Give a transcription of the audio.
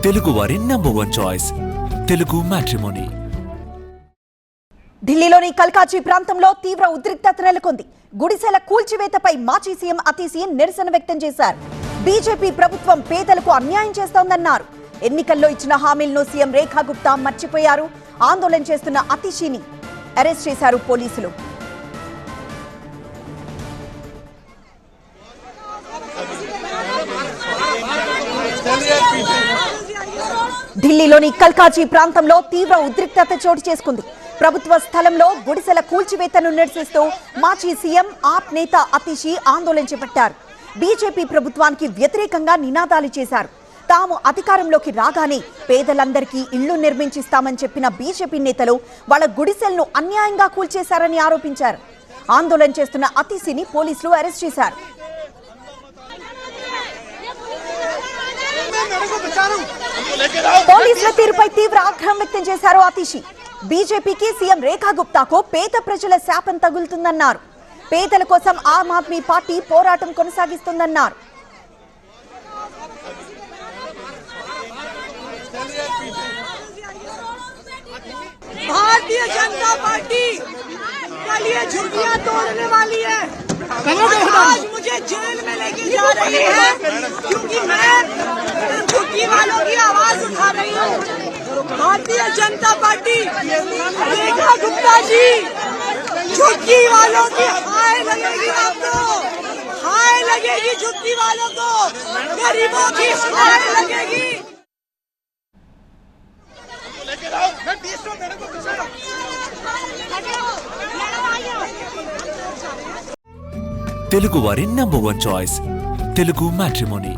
తెలుగు వారి number 1 choice Telugu matrimony. ఢిల్లీలోని కల్కాజీ ప్రాంతంలో తీవ్ర ఉద్రిక్తత నెలకొంది. గుడిసెల కూల్చివేతపై మాజీ సీఎం అతీసీ నిరసన వ్యక్తం చేశారు. బీజేపీ ప్రభుత్వం పేదలకు అన్యాయం చేస్తోందన్నారు. ఎన్నికల్లో ఇచ్చిన హామీలను సీఎం రేఖా గుప్తా మర్చిపోయారు. ఆందోళన చేస్తున్న అతీసీని అరెస్ట్ చేశారు పోలీసులు. ఢిల్లీలోని కల్కాజీ ప్రాంతంలో తీవ్ర ఉద్రిక్తత చోటు చేసుకుంది. ప్రభుత్వ స్థలంలో గుడిసెల కూల్చివేతను నిరసిస్తూ మాజీ సీఎం ఆప్ నేత అతీసీ ఆందోళన చేపట్టారు. బీజేపీ ప్రభుత్వానికి వ్యతిరేకంగా నినాదాలు చేశారు. తాము అధికారంలోకి రాగానే పేదలందరికీ ఇళ్లు నిర్మించిస్తామని చెప్పిన బీజేపీ నేతలు వాళ్ళ గుడిసెలను అన్యాయంగా కూల్చేశారని ఆరోపించారు. ఆందోళన చేస్తున్న అతీసీని పోలీసులు అరెస్ట్ చేశారు. పోలీసుల తీరుపై తీవ్ర ఆగ్రహం వ్యక్తం చేశారు అతీసీ. బీజేపీకి సీఎం రేఖా గుప్తాకు పేద ప్రజల శాపం తగులుతుందన్నారు. పేదల కోసం ఆమ్ ఆద్మీ పార్టీ పోరాటం కొనసాగిస్తుందన్నారు. भारतीय जनता पार्टी कल ये झुर्रियां तोड़ने वाली है। आज मुझे जेल में लेके जा रही है क्योंकि मैं झुग्गी वालों की आवाज उठा रही हूँ। भारतीय जनता पार्टी रेखा गुप्ता जी, झुग्गी वालों की हाय लगेगी, आपको हाय लगेगी, झुग्गी वालों को गरीबों की हाय लगेगी। తెలుగు వారి నంబర్ 1 చాయిస్ తెలుగు మ్యాట్రిమోనీ.